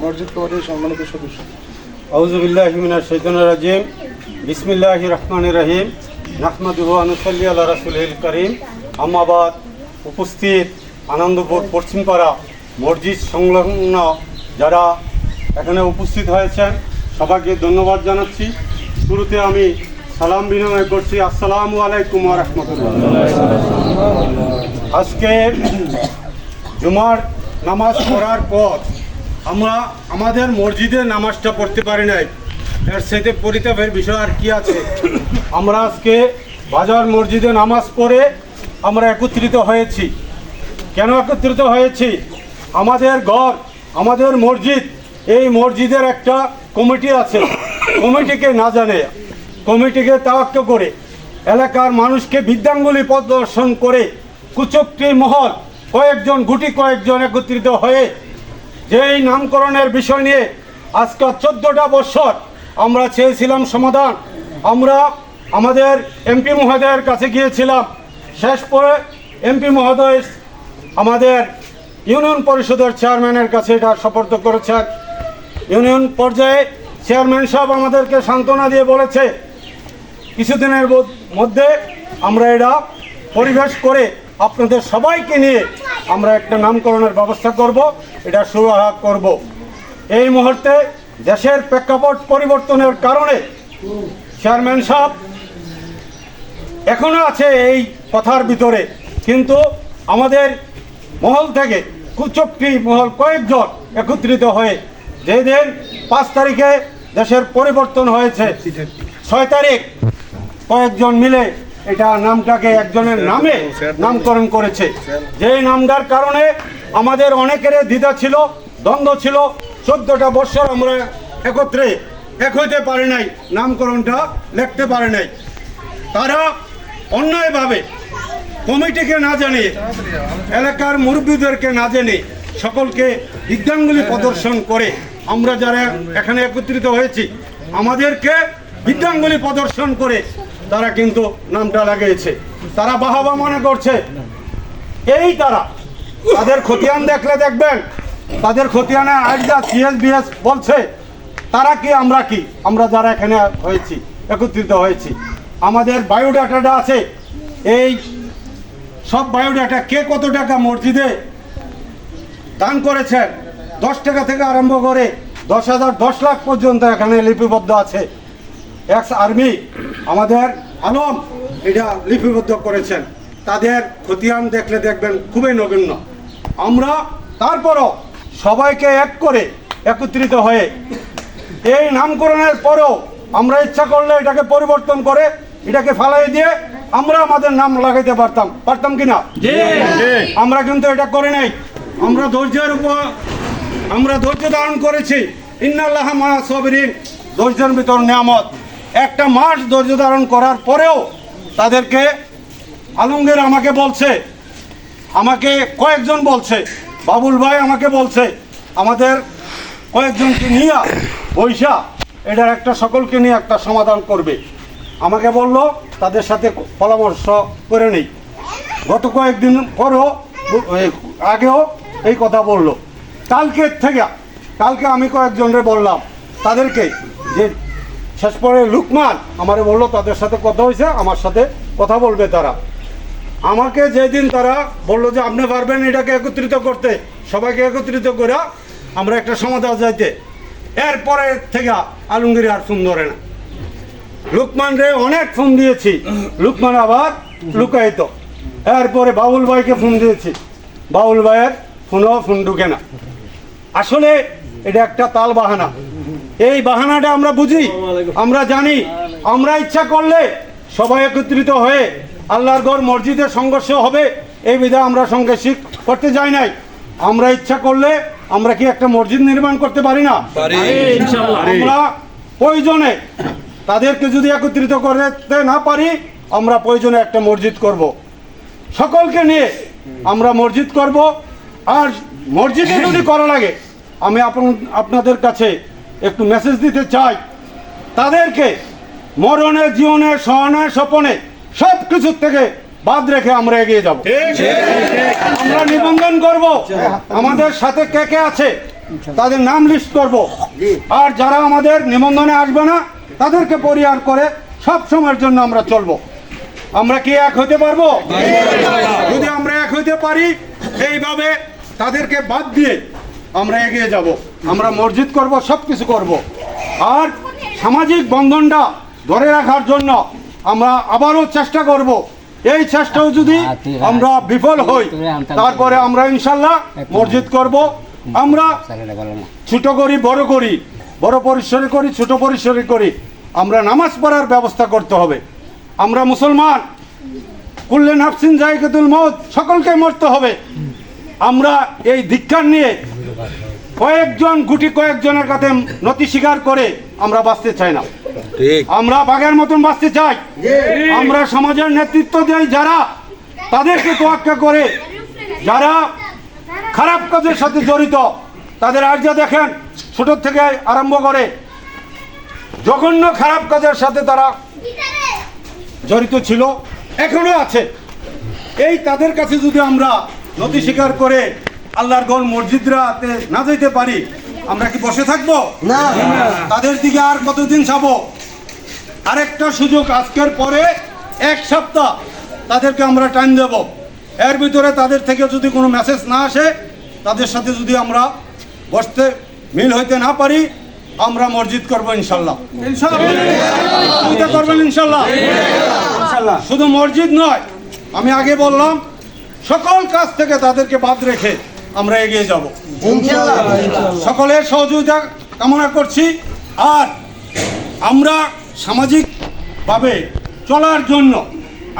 মসজিদ কমিটির সম্মানিত সদস্য। আউযু বিল্লাহি মিনাশ শাইতানির রাজিম। বিসমিল্লাহির রহমানির রহিম। নাহমাদুহু ওয়া নুসাল্লি আলা রাসূলিল কারীম। আম্মা বাদ। উপস্থিত আনন্দপুর পশ্চিমপাড়া মসজিদ সংলগ্ন যারা এখানে উপস্থিত হয়েছেন সবাইকে ধন্যবাদ জানাচ্ছি। শুরুতে আমি সালাম বিনিময় করছি, আসসালামু আলাইকুম ওয়া রাহমাতুল্লাহ। আজকে জুমার নামাজ পড়ার পর আমরা আমাদের মসজিদে নামাজটা পড়তে পারি নাই, এর সাথে পরিতাপের বিষয় আর কি আছে। আমরা আজকে বাজার মসজিদে নামাজ পড়ে আমরা একত্রিত হয়েছি। কেন একত্রিত হয়েছি? আমাদের ঘর, আমাদের মসজিদ, এই মসজিদের একটা কমিটি আছে। কমিটিকে না জানে, কমিটিকে তাওয়াক্কা করে এলাকার মানুষকে বিদ্যাঙ্গুলি প্রদর্শন করে কুচক্রী মহল কয়েকজন একত্রিত হয়ে যেই নামকরণের বিষয় নিয়ে আজকে 14টা বছর আমরা চেয়েছিলাম সমাধান। আমরা আমাদের এমপি মহোদয়ের কাছে গিয়েছিলাম। শেষ পরে এমপি মহোদয় আমাদের ইউনিয়ন পরিষদের চেয়ারম্যানের কাছে এটা সুপর্দ করেছেন। ইউনিয়ন পর্যায়ে চেয়ারম্যান সাহেব আমাদেরকে সান্ত্বনা দিয়ে বলেছে কিছুদিনের মধ্যে আমরা এটা পরিবেশ করে আপনাদের সবাইকে নিয়ে আমরা একটা নামকরণের ব্যবস্থা করব, এটা সুরাহা করব। এই মুহূর্তে দেশের প্রেক্ষাপট পরিবর্তনের কারণে চেয়ারম্যান সাহেব এখনো আছে এই কথার ভিতরে, কিন্তু আমাদের মহল থেকে কুচক্রী মহল কয়েকজন একত্রিত হয়ে যেদিন 5 তারিখে দেশের পরিবর্তন হয়েছে, 6 তারিখ কয়েকজন মিলে এটা নামটাকে একজনের নামে নামকরণ করেছে। যেই নামটার কারণে আমাদের অনেকেরই দ্বিধা ছিল, দ্বন্দ্ব ছিল। 14টা বছর আমরা একত্রে এক হইতে পারি নাই, নামকরণটা লিখতে পারে নাই। তারা অন্যায়ভাবে কমিটিকে না জানিয়ে, এলাকার মুরব্বীদেরকে না জেনে সকলকে বিদ্যাঙ্গুলি প্রদর্শন করে আমরা যারা এখানে একত্রিত হয়েছি আমাদেরকে বিদ্যাঙ্গুলি প্রদর্শন করে তারা কিন্তু নামটা লাগিয়েছে। তারা বাহাবা মনে করছে। এই তাদের খতিয়ান দেখলে দেখবেন, তাদের খতিয়ানে আইজা সিএসবিএস বলছে তারা কি আমরা কি, আমরা যারা এখানে হয়েছি একত্রিত হয়েছি আমাদের বায়োডাটাটা আছে। এই সব বায়োডাটা কে কত টাকা মসজিদে দান করেছেন, 10 টাকা থেকে আরম্ভ করে 10,000 10 লাখ পর্যন্ত এখানে লিপিবদ্ধ আছে। এক্স আর্মি আমাদের আলম এটা লিপিবদ্ধ করেছেন। তাদের খতিয়ান দেখলে দেখবেন খুবই নগণ্য। আমরা তারপরও সবাইকে এক করে একত্রিত হয়ে এই নামকরণের পরেও আমরা ইচ্ছা করলে এটাকে পরিবর্তন করে এটাকে ফালাই দিয়ে আমরা আমাদের নাম লাগাইতে পারতাম কিনা? আমরা কিন্তু এটা করে নাই। আমরা ধৈর্য ধারণ করেছি। ইন্নাল্লাহা মা সাবিরিন, ধৈর্যের ভিতর নিয়ামত। 1 মাস ধৈর্য ধারণ করার পরেও তাদেরকে আলমগীর আমাকে কয়েকজন বলছে, বাবুল ভাই আমাকে বলছে আমাদের কয়েকজনকে নিয়ে বৈশা এটার একটা সকলকে নিয়ে একটা সমাধান করবে। আমাকে বলল তাদের সাথে পরামর্শ করে নেই। গত কয়েকদিন পরেও আগেও এই কথা বলল। কালকে আমি কয়েকজনরে বললাম তাদেরকে যে শেষ পরে লুকমান আমারে বললো তাদের সাথে কথা হয়েছে, আমার সাথে কথা বলবে তারা। আমাকে যেদিন তারা বললো যে আপনি পারবেন এটাকে একত্রিত করতে, সবাইকে একত্রিত করে আমরা একটা সমাধান যাইতে, এরপরে থেকে আলমগীর আর ফোন ধরে না। লুকমান রে অনেক ফোন দিয়েছি, লুকমান আবার লুকায়িত। এরপরে বাবুল ভাইকে ফোন দিয়েছি, বাবুল ভাইয়ের ফোন ঢুকে না। আসলে এটা একটা তাল বাহানা। এই বাহানাটা আমরা বুঝি, আমরা জানি। আমরা ইচ্ছা করলে সবাই একত্রিত হয়ে আল্লাহর ঘর মসজিদে সংঘর্ষ হবে এই বিধায় আমরা সংঘর্ষ করতে যাই নাই। আমরা ইচ্ছা করলে আমরা কি একটা মসজিদ নির্মাণ করতে পারি না? আমরা প্রয়োজনে তাদেরকে যদি একত্রিত করতে না পারি আমরা প্রয়োজনে একটা মসজিদ করব। সকলকে নিয়ে আমরা মসজিদ করব। আর মসজিদে যদি করা লাগে আমি আপনাদের কাছে একটু মেসেজ দিতে চাই, তাদেরকে মরণে জীবনে সহনে স্বপনে সব কিছুর থেকে বাদ রেখে আমরা এগিয়ে যাব। আমরা নিবন্ধন করব আমাদের সাথে কে কে আছে তাদের নাম লিস্ট করব। আর যারা আমাদের নিবন্ধনে আসবে না তাদেরকে পরিহার করে সব সময়ের জন্য আমরা চলবো। আমরা কি এক হতে পারবো? যদি আমরা এক হতে পারি, এইভাবে তাদেরকে বাদ দিয়ে আমরা এগিয়ে যাব। আমরা মসজিদ করব, সব কিছু করব। আর সামাজিক বন্ধনটা ধরে রাখার জন্য আমরা আবারও চেষ্টা করব। এই চেষ্টাও যদি আমরা বিফল হই, তারপরে আমরা ইনশাল্লাহ মসজিদ করব। আমরা ছোট করি বড় করি, বড় পরিসরে করি ছোট পরিসরে করি, আমরা নামাজ পড়ার ব্যবস্থা করতে হবে। আমরা মুসলমান, কুল্লে নাফসিন যায়কাতুল মউত, সকলকে মরতে হবে। আমরা এই ধিক্কার নিয়ে কয়েকজনের কাছে নতি স্বীকার করে আমরা বাঁচতে চাই না। আমরা বাঘের মতন বাঁচতে চাই। আমরা সমাজের নেতৃত্ব দেই যারা, তাদেরকে তোয়াক্কা করে যারা খারাপ কাজের সাথে জড়িত, তাদের আর্য দেখেন ছোট থেকে আরম্ভ করে জঘন্য খারাপ কাজের সাথে তারা জড়িত ছিল, এখনো আছে। এই তাদের কাছে যদি আমরা নতি স্বীকার করে আল্লাহর ঘর মসজিদরাতে না যেতে পারি, আমরা কি বসে থাকবো? না। তাদের দিকে আর কতদিন যাবো? আরেকটা সুযোগ, আজকের পরে 1 সপ্তাহ তাদেরকে আমরা টাইম দেব। এর ভিতরে তাদের থেকে যদি কোনো মেসেজ না আসে, তাদের সাথে যদি আমরা বসতে মিল হইতে না পারি, আমরা মসজিদ করবো ইনশাল্লাহ। করবেন ইনশাল্লাহ? শুধু মসজিদ নয়, আমি আগে বললাম সকল কাজ থেকে তাদেরকে বাদ রেখে আমরা এগিয়ে যাব সকলের সহযোগিতা কামনা করছি। আর আমরা সামাজিকভাবে চলার জন্য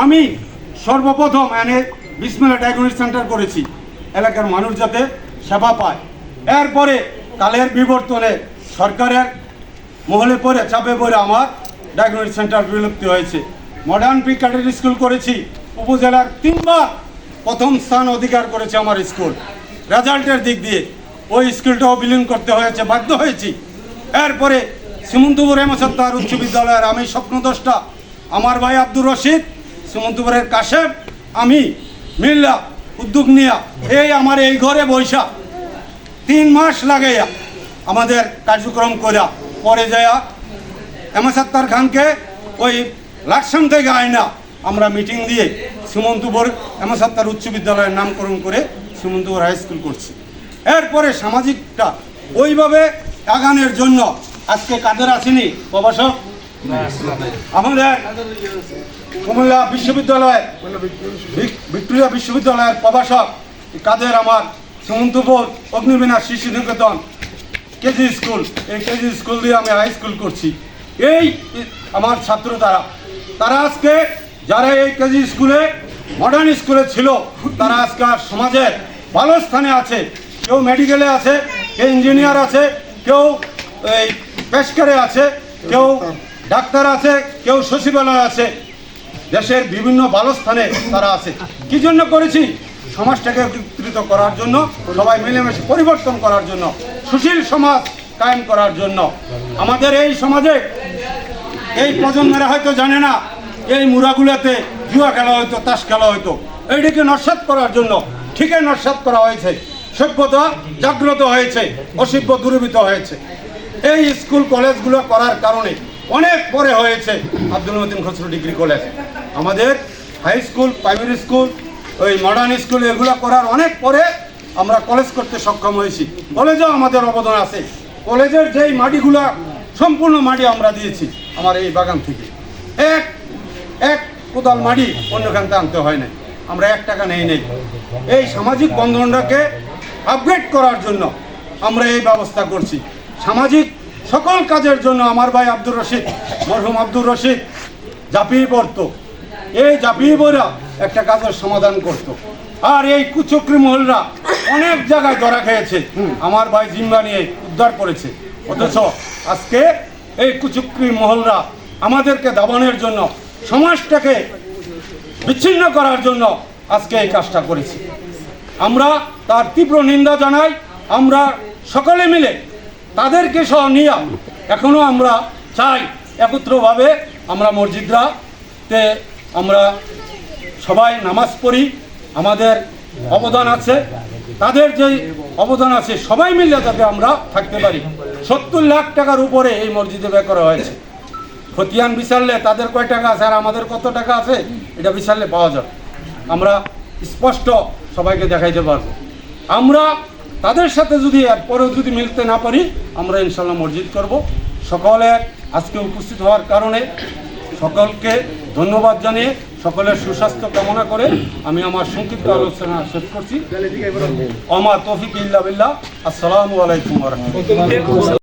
আমি সর্বপ্রথম বিসমিল্লাহ ডায়াগনস্টিক সেন্টার করেছি, এলাকার মানুষ যাতে সেবা পায়। এরপরে কালের বিবর্তনে সরকারের মহলে পড়ে চাপে পড়ে আমার ডায়াগনস্টিক সেন্টার বিলুপ্তি হয়েছে। মডার্ন প্রি ক্যাডেট স্কুল করেছি, উপজেলার 3বার প্রথম স্থান অধিকার করেছে আমার স্কুল। রেজাল্টের দিক দিয়ে ওই স্কুলটাও বিলীন করতে হয়েছে, বাধ্য হয়েছি। এরপরে শ্রীমন্তপুর হেমসত্তার উচ্চ বিদ্যালয়ের আমি স্বপ্নদ্রষ্টা, আমার ভাই আব্দুর রশিদ, শ্রীমন্তপুরের কাশেম, আমি মিল্লা উদ্যোগ নিয়া আমার এই ঘরে বৈশা 3 মাস লাগাইয়া আমাদের কার্যক্রম করা, পরে যাইয়া হেমসত্তার খানকে ওই লাকসাম থেকে আয়না আমরা মিটিং দিয়ে শ্রীমন্তপুর হেমসত্তার উচ্চ বিদ্যালয়ের নামকরণ করে শ্রীমন্তপুর হাই স্কুল করছি। এরপরে সামাজিকটা ওইভাবে আগানোর জন্য আজকে কাদের আসেনি প্রভাষক আমাদের কুমিল্লা বিশ্ববিদ্যালয়, ভিক্টোরিয়া বিশ্ববিদ্যালয়ের প্রভাষক কাদের আমার শ্রীমন্তপুর অগ্নিবীণা শিশু নিকেতন কেজি স্কুল, এই কেজি স্কুল দিয়ে আমি হাই স্কুল করছি। এই আমার ছাত্র তারা আজকে যারা এই কেজি স্কুলে মডার্ন স্কুলে ছিল, তারা আজকে সমাজের ভালো স্থানে আছে। কেউ মেডিকেলে আছে, কেউ ইঞ্জিনিয়ার আছে, কেউ এই পেশকারে আছে, কেউ ডাক্তার আছে, কেউ সচিবালয় আছে। দেশের বিভিন্ন ভালো স্থানে তারা আছে। কি জন্য করেছি? সমাজটাকে একত্রিত করার জন্য, সবাই মিলেমিশে পরিবর্তন করার জন্য, সুশীল সমাজ কায়েম করার জন্য। আমাদের এই সমাজে এই প্রজন্মেরা হয়তো জানে না, এই মুরাগুলাতে জুয়া খেলা হয়তো, তাস খেলা হয়তো, এইটাকে নস্যাৎ করার জন্য ঠিকই নস্যাৎ করা হয়েছে। সভ্যতা জাগ্রত হয়েছে, অসভ্য দূরীভূত হয়েছে। এই স্কুল কলেজগুলো করার কারণে অনেক পরে হয়েছে আব্দুল মতিন খসরু ডিগ্রি কলেজ। আমাদের হাই স্কুল, প্রাইমারি স্কুল, ওই মডার্ন স্কুল এগুলো করার অনেক পরে আমরা কলেজ করতে সক্ষম হয়েছি। কলেজেও আমাদের অবদান আছে। কলেজের যেই মাটিগুলো সম্পূর্ণ মাটি আমরা দিয়েছি আমার এই বাগান থেকে। এক কোদাল মাটি অন্যখানতে আনতে হয় না, আমরা 1 টাকা নেই। এই সামাজিক বন্ধনটাকে আপগ্রেড করার জন্য আমরা এই ব্যবস্থা করছি। সামাজিক সকল কাজের জন্য আমার ভাই আব্দুর রশিদ, মরহুম আব্দুর রশিদ ঝাঁপিয়ে পড়তো। এই ঝাঁপিয়ে পড়া একটা কাজের সমাধান করত। আর এই কুচক্রি মহলরা অনেক জায়গায় ধরা খেয়েছে, আমার ভাই জিম্বা নিয়ে উদ্ধার করেছে। অথচ আজকে এই কুচক্রি মহলরা আমাদেরকে দাবানোর জন্য, সমাজটাকে বিচ্ছিন্ন করার জন্য আজকে এই কাজটা করেছি। আমরা তার তীব্র নিন্দা জানাই। আমরা সকলে মিলে তাদেরকে সহ নিয়ে এখনও আমরা চাই একত্রভাবে আমরা মসজিদরাতে আমরা সবাই নামাজ পড়ি। আমাদের অবদান আছে। তাদের যে অবদান আছে সবাই মিলে যাতে আমরা থাকতে পারি। 70 লাখ টাকার উপরে এই মসজিদে ব্যয় করা হয়েছে। খতিয়ান বিচারলে তাদের কয় টাকা আছে আর আমাদের কত টাকা আছে এটা বিচারলে পাওয়া যাবে, আমরা স্পষ্ট সবাইকে দেখাইতে পারবো। আমরা তাদের সাথে যদি এরপরেও যদি মিলতে না পারি আমরা ইনশাল্লাহ মসজিদ করব। সকলে আজকে উপস্থিত হওয়ার কারণে সকলকে ধন্যবাদ জানিয়ে সকলের সুস্বাস্থ্য কামনা করে আমি আমার সংক্ষিপ্ত আলোচনা শেষ করছি। ওমা তৌফিক ইল্লা বিল্লাহ। আসসালামু আলাইকুম ওয়া রাহমাতুল্লাহ।